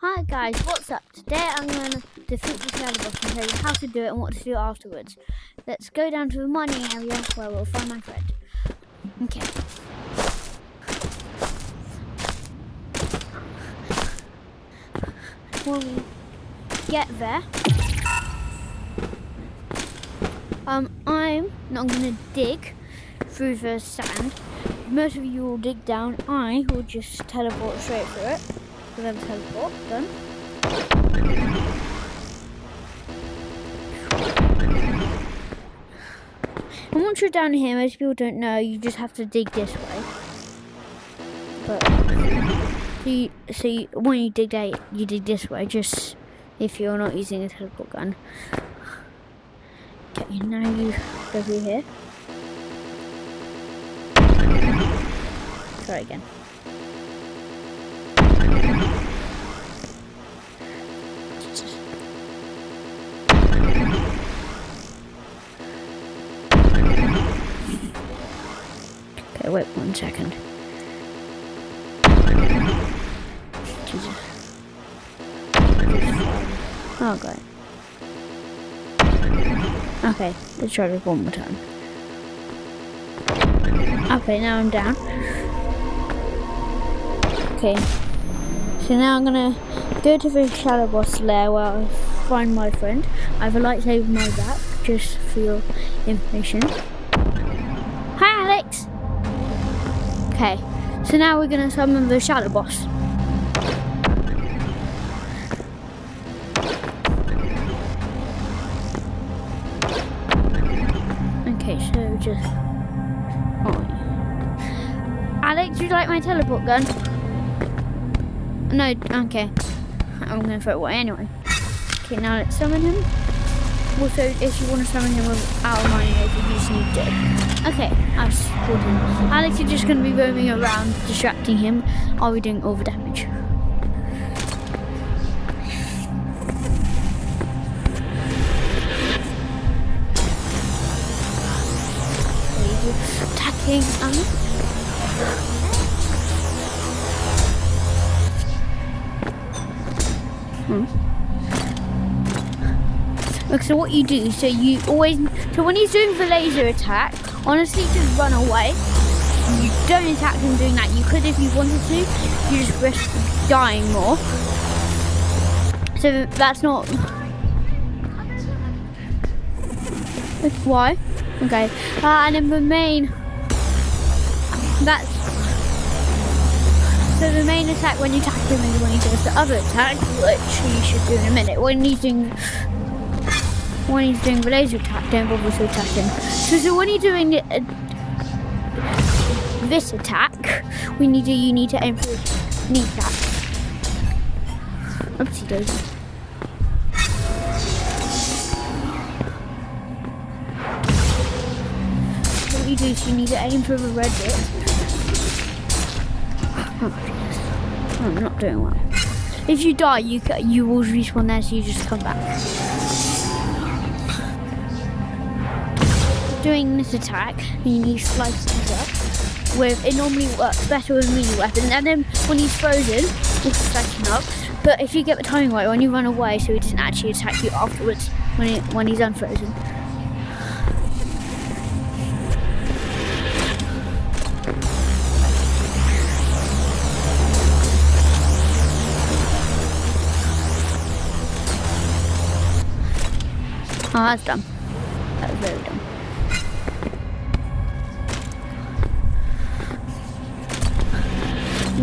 Hi guys, what's up? Today I'm going to defeat the shadow boss and tell you how to do it and what to do afterwards. Let's go down to the mining area where we'll find my friend. Okay. When we get there, I'm not going to dig through the sand. Most of you will dig down. I will just teleport straight through it. So then teleport, done. And once you're down here, most people don't know, you just have to dig this way. But when you dig that, you dig this way, just if you're not using a teleport gun. Okay, now you go through here. Try again. Okay, wait 1 second. Jesus. Oh god. Okay, let's try this one more time. Okay, now I'm down. Okay. So now I'm gonna go to the shadow boss lair where I find my friend. I have a lightsaber in my back, just for your information. Hi Alex! Okay, so now we're gonna summon the shadow boss. Okay, so just... Oh. Alex, would you like my teleport gun? No, okay. I'm gonna throw it away anyway. Okay, now let's summon him. Also, if you want to summon him without mining laser, you just need to... Okay, I've spawned him. Alex is just going to be roaming around, distracting him. I'll be doing all the damage. Attacking Alex. Okay, so what you do, so when he's doing the laser attack, honestly just run away. You don't attack him doing that. You could if you wanted to, you just risk dying more. So that's not... Why? Okay. And then the main... That's... So the main attack when you attack him is when he does the other attack, which you should do in a minute. When he's doing the laser attack, don't bother to attack him. So when you're doing this attack, you need to aim for his kneecap. Oopsie daisy. So what you do is you need to aim for the red bit. Oh, I'm not doing well. If you die, you will respawn there, so you just come back. Doing this attack, you need to slice things up. It normally works better with melee weapons, and then when he's frozen, it's slicing up. But if you get the timing right, when you run away, so he doesn't actually attack you afterwards when he's unfrozen. Oh, that's dumb. That was very dumb.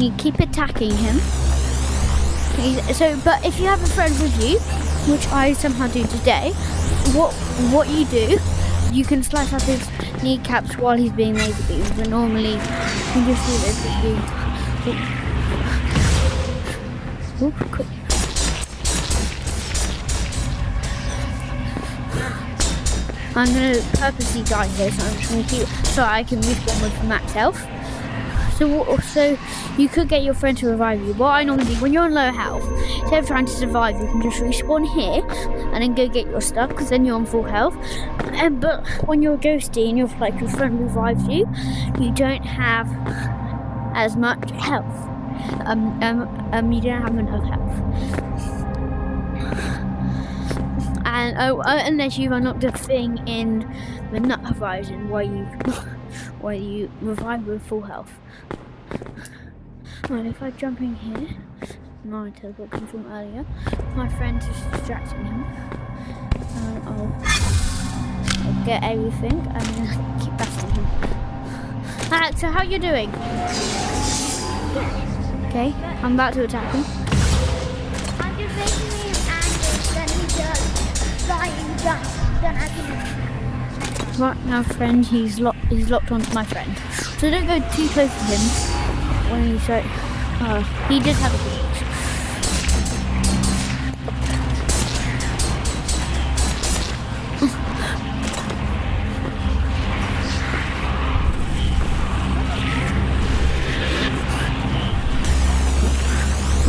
You keep attacking him. But if you have a friend with you, which I somehow do today, what you do, you can slice up his kneecaps while he's being laser beamed. But normally, you just do this as being... Oh, quick. I'm going to purposely die here, so I'm just going to keep... So I can respawn with max health. So you could get your friend to revive you. What I normally do, when you're on low health, instead of trying to survive, you can just respawn here and then go get your stuff, because then you're on full health. But when you're ghosty and your friend revives you, you don't have as much health. you don't have enough health. And unless you've unlocked a thing in the Nut Horizon where you revive with full health. Well, if I jump in here, my teleport comes from earlier. My friend is distracting him. I'll get everything and then keep battling him. Alex, so how you doing? Okay, I'm about to attack him. I'm just making him angry, then he does flying jumps, then I can... Right now, friend, he's locked onto my friend. So don't go too close to him when he's like... he just has a glitch.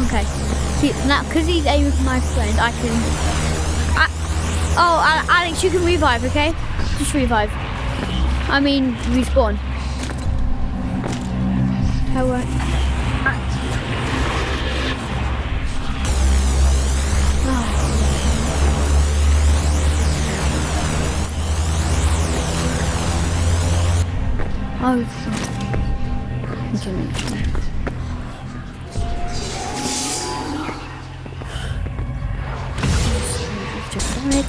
Okay. See, now, because he's aiming with my friend, I can... Alex, you can revive, okay? Just revive. I mean, respawn. I won't. Oh. Okay. Just died.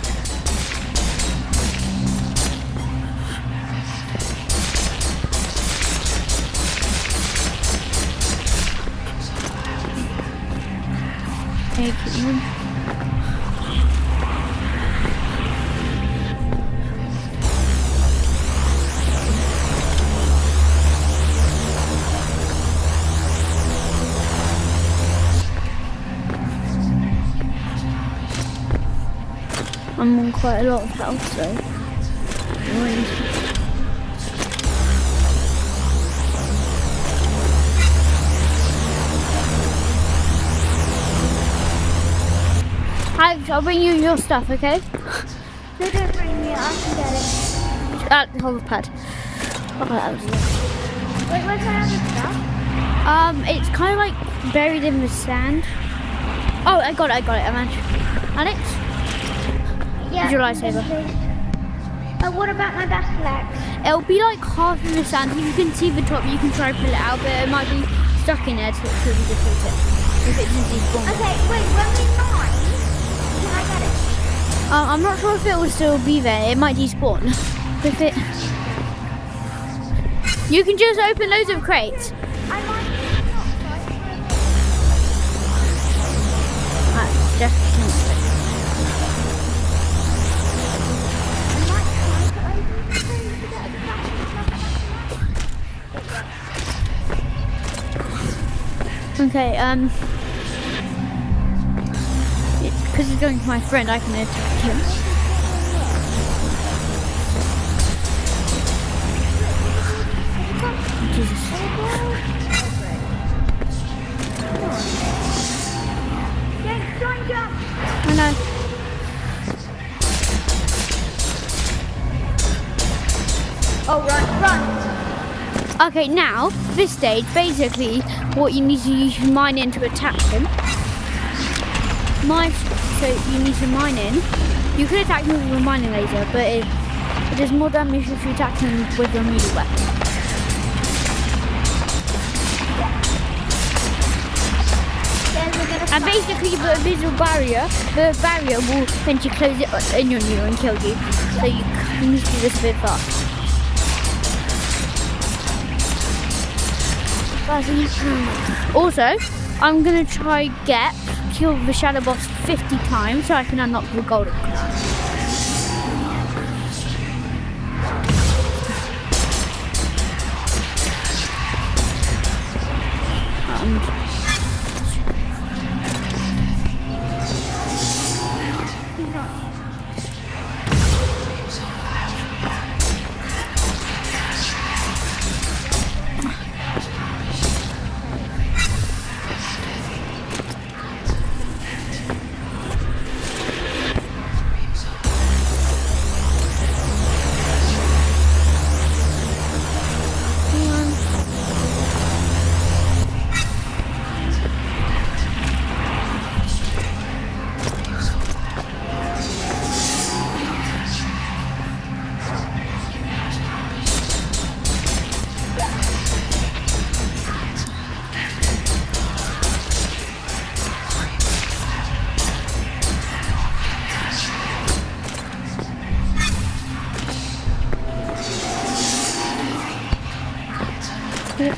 Take him. I'm on quite a lot of health, so Alex, I'll bring you your stuff, okay? No, don't bring me, I can get it. At the hover pad. Oh, that was it. Wait, where's my other stuff? It's kind of like buried in the sand. Oh, I got it, Alex? Yeah. Your lightsaber. What about my Basilex? It'll be like half in the sand. If you can see the top, you can try to pull it out, but it might be stuck in there till we defeat it. If it doesn't despawn. Okay, wait, when we mine, can I get it? I'm not sure if it will still be there. It might despawn. If it... You can just open loads of crates. I might That's definitely. Okay, because he's going to my friend, I can attack him. Jesus. I know. Oh, run. Okay, now, this stage, basically, what you need to use your mine in to attack him. So you need to mine in. You could attack him with a mining laser, but it does more damage if you attack him with your melee weapon. And basically, the visual barrier, will eventually close it in on you and kill you. So you need to do this a bit fast. Also, I'm gonna try kill the shadow boss 50 times so I can unlock the golden crown.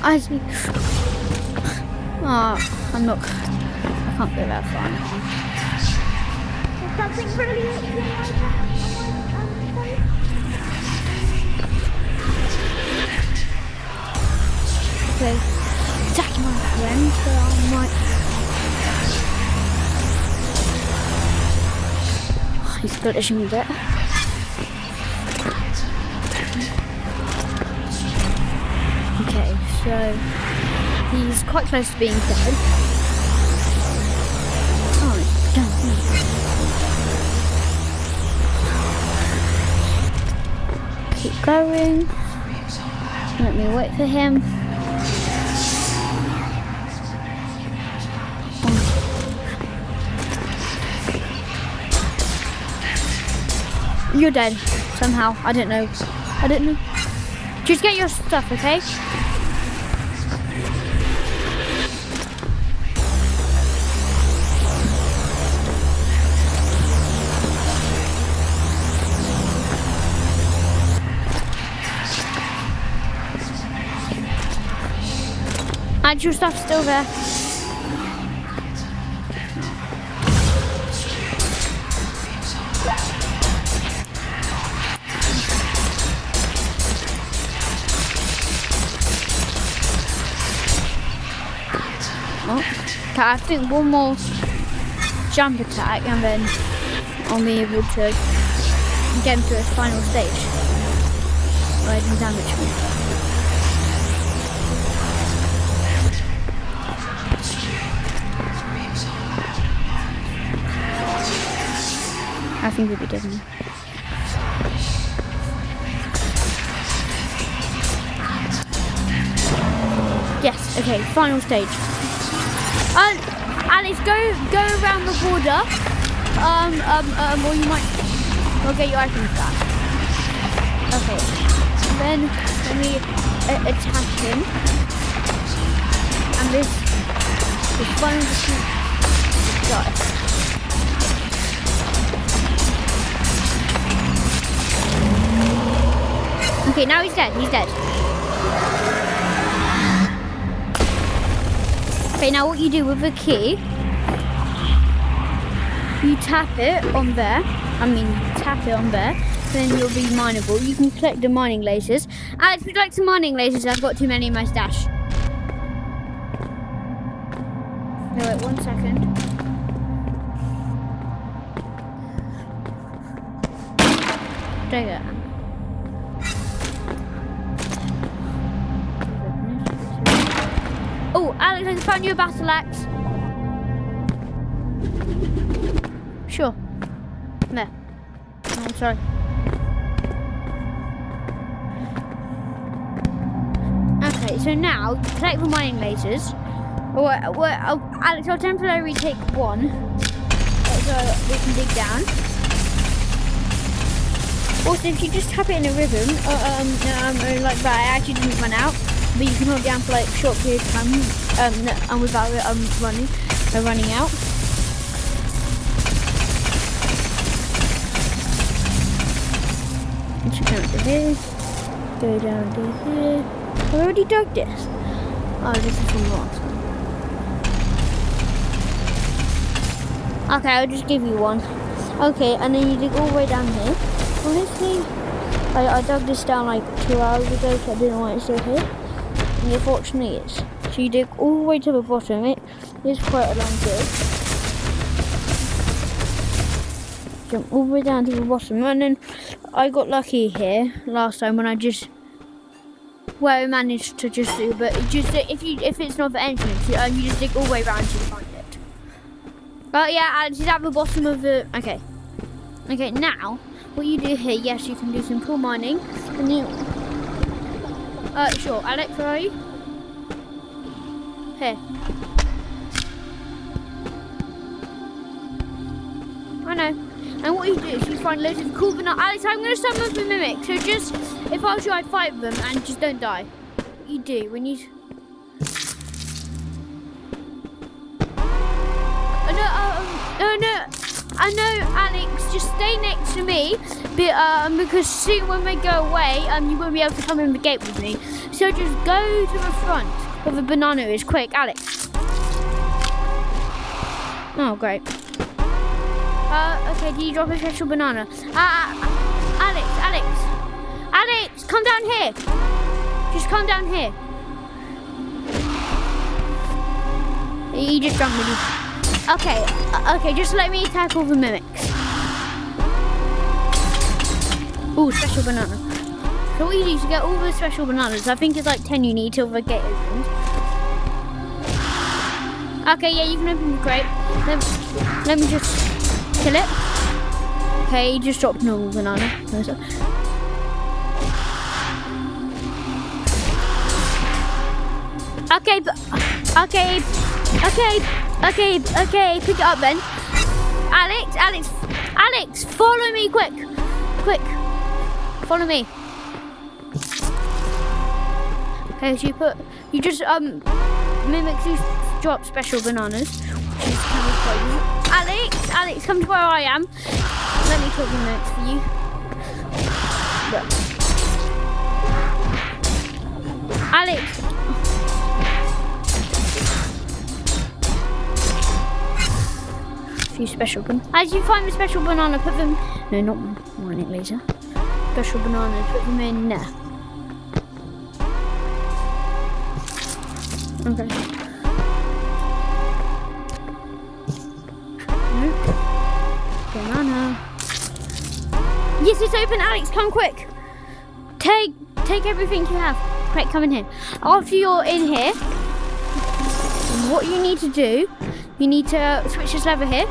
I see. Oh, I'm not. I can't go that far. There's something really interesting like that. Okay. Attacking my friend, so I might. Oh, he's glitching me a bit. Okay, so he's quite close to being dead. Oh, he's done me. Keep going. Let me wait for him. You're dead somehow. I don't know. Just get your stuff, okay? And your stuff's still there. Okay, I think one more jump attack and then I'll be able to get him to his final stage. Where he can damage me. I think he'll be dead now. Yes, okay, final stage. Alex, go around the border. Or you might. I'll get your items back. Okay. Then let me attack him. And this final defeat dies. Okay, now he's dead. Okay, now what you do with the key, you tap it on there, then you'll be mineable. You can collect the mining lasers. Alex, if you'd like some mining lasers, I've got too many in my stash. No, wait, 1 second. Take it. Oh, Alex, I found you a battle axe. Sure. There. Oh, I'm sorry. Okay, so now collect the mining lasers. Alex, I'll temporarily take one, so we can dig down. Also, if you just tap it in a rhythm, like that, it actually doesn't run out. But you can hold down for like a short period of time, and without it running out. And so come to here, go down to here. I already dug this. Oh, this is from last one. Okay, I'll just give you one. Okay, and then you dig all the way down here. Honestly, I dug this down like 2 hours ago, so I didn't know why it's still here. And unfortunately it's. So you dig all the way to the bottom. It is quite a long dig. Jump all the way down to the bottom, and then I got lucky here last time when I managed to just do. But if it's not the entrance, you just dig all the way around until you find it. But yeah, Alex is at the bottom of the. Okay, now what you do here? Yes, you can do some cool mining, and you. Sure. Alex, where are you? Here. I know. And what you do is you find loads of cool banana. Alex, I'm going to summon the mimic. So just, if I was you, I'd fight them and just don't die. What you do when you... I know, Alex, just stay next to me, because soon when we go away, you won't be able to come in the gate with me. So So just go to the front where the banana is. Quick, Alex. Oh, great. Okay, do you drop a special banana? Alex, come down here. Just come down here. You just jumped me. Okay, just let me tackle the mimics. Ooh, special banana. So what you do to get all the special bananas, I think it's like 10 you need till the gate opens. Okay, yeah, you can open the crate. Let me just kill it. Okay, just drop normal banana. Okay, pick it up then. Alex, follow me quick. Follow me. Okay, so you just mimics who drop special bananas. Alex, come to where I am. Let me talk to mimics for you. Alex. Few special bananas. As you find the special banana, put them. No, not mining laser. Special bananas, put them in there. Okay. Nope. Banana. Yes, it's open, Alex. Come quick. Take everything you have. Quick, come in here. After you're in here, what you need to do, you need to switch this lever here.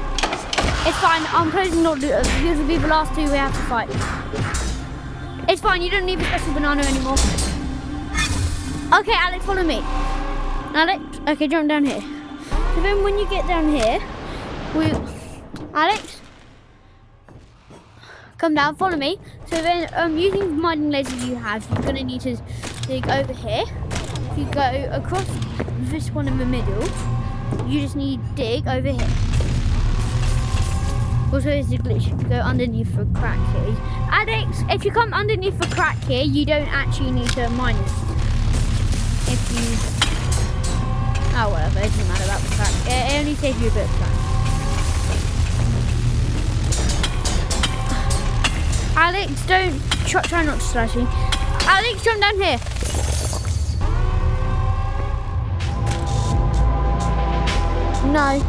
It's fine, I'm closing not because will be the last two we have to fight. It's fine, you don't need a special banana anymore. Okay, Alex, follow me. Alex, okay, jump down here. So then when you get down here, Alex, come down, follow me. So then using the mining laser you have, you're gonna need to dig over here. If you go across this one in the middle, you just need to dig over here. Also, there's a glitch. You go underneath the crack here. Alex, if you come underneath the crack here, you don't actually need to mine it. If you... Oh, whatever. It doesn't matter about the crack. It only saves you a bit of time. Alex, don't... Try not to slash me. Alex, jump down here. No.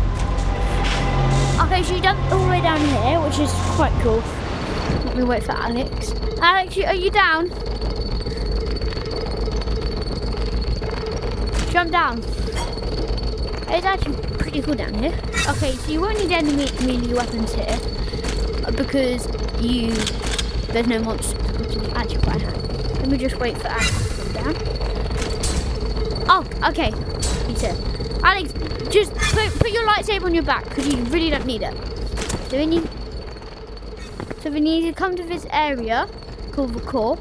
Okay, so you jumped all the way down here, which is quite cool. Let me wait for Alex. Alex, are you down? Jump down. It's actually pretty cool down here. Okay, so you won't need any melee weapons here because there's no monsters, which is actually quite handy. Let me just wait for Alex to come down. Oh, okay. He's here. Alex, just put your lightsaber on your back because you really don't need it. So we need to come to this area called the core.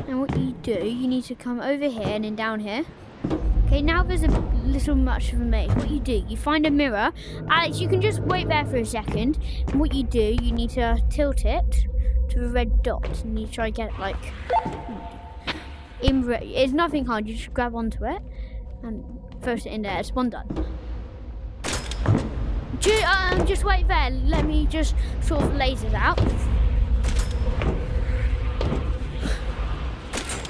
And what you do, you need to come over here and then down here. Okay, now there's a little much of a maze. What you do, you find a mirror. Alex, you can just wait there for a second. And what you do, you need to tilt it to the red dot. And you try to get it like... It's nothing hard, you just grab onto it and throw it in there. It's one done. Just wait there, let me just sort of lasers out.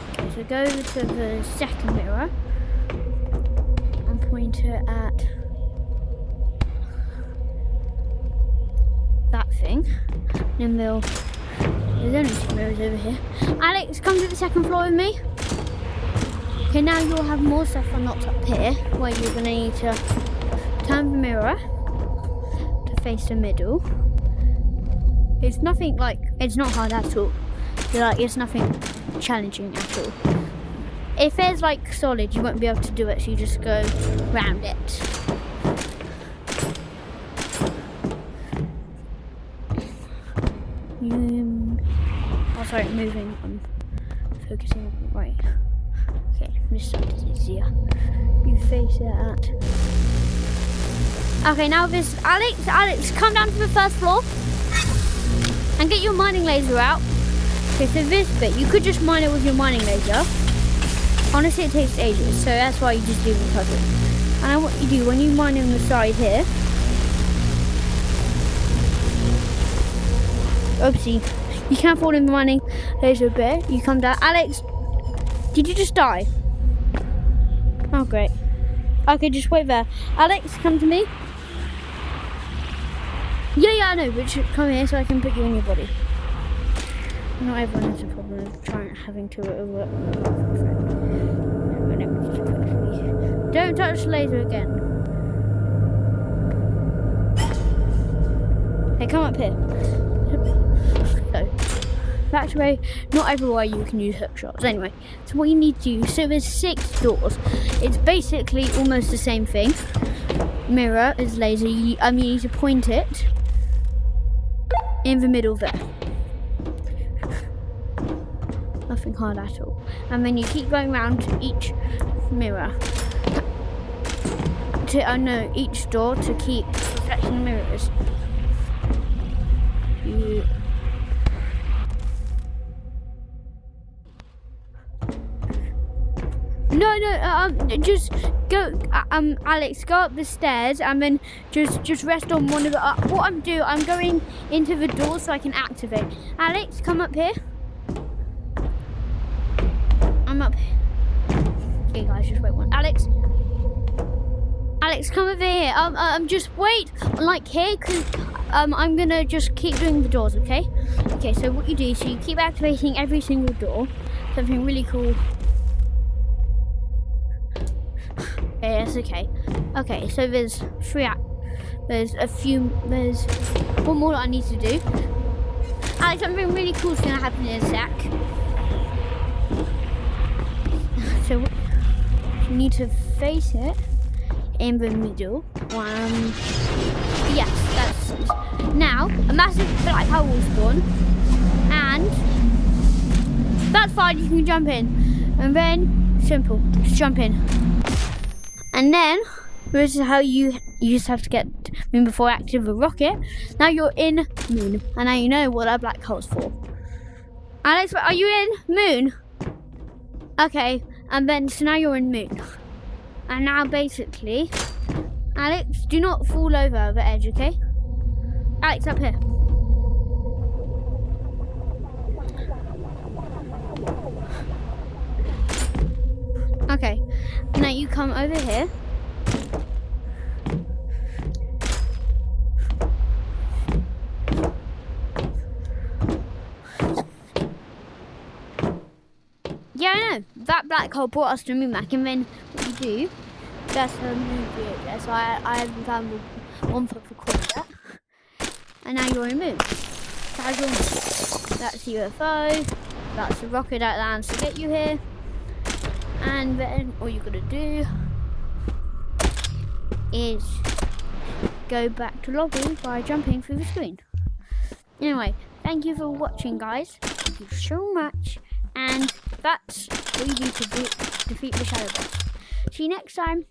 Okay, so go to the second mirror and point it at that thing. Then there's only two mirrors over here. Alex, come to the second floor with me. Okay, now you'll have more stuff unlocked up here, where you're going to need to turn the mirror to face the middle. It's nothing it's not hard at all. It's nothing challenging at all. If there's solid, you won't be able to do it, so you just go round it. Oh, sorry, moving. I'm focusing. Right. Okay, this side is easier. You face it at. Okay, now this. Alex, come down to the first floor and get your mining laser out. Okay, so this bit, you could just mine it with your mining laser. Honestly, it takes ages, so that's why you just do the puzzle. And what you do, when you mine on the side here... Oopsie. You can't fall in the mining laser bit. You come down. Alex, did you just die? Oh, great. Okay, just wait there. Alex, come to me. Yeah, I know, but just come here so I can put you in your body. Not everyone has a problem of having to over. Don't touch the laser again. Hey, come up here. So, that's where not everywhere you can use hook shots. Anyway, so what you need to do, so there's 6 doors. It's basically almost the same thing. Mirror is laser. You need to point it in the middle there. Nothing hard at all. And then you keep going around to each mirror. Each door to keep reflecting mirrors. Just go, Alex, go up the stairs and then just rest on one of the, what I'm doing, I'm going into the door so I can activate. Alex, come up here. I'm up here. Okay guys, just wait one. Alex, come over here. Just wait, like here, because I'm gonna just keep doing the doors, okay? Okay, so what you do, so you keep activating every single door. Something really cool. Okay, that's okay. Okay, so there's there's one more that I need to do. Alex, something really cool is gonna happen in a sec. So you need to face it in the middle. Yes, that's it. Now a massive black hole will spawn, and that's fine. You can jump in, and then simple, just jump in. And then, this is how you just have to get Moon before you activate the rocket. Now you're in Moon, and now you know what that black hole's for. Alex, are you in Moon? Okay, and then, so now you're in Moon. And now basically, Alex, do not fall over the edge, okay? Alex, up here. Okay, now you come over here. Yeah, I know. That black hole brought us to Moon Mac, and then what you do, that's a Moon video there. So I haven't found one for recording that. And now you're in Moon. That's the UFO. That's the rocket that lands to get you here. And then all you're gonna do is go back to lobby by jumping through the screen. Anyway, thank you for watching, guys. Thank you so much. And that's what you do to defeat the Shadow Boss. See you next time.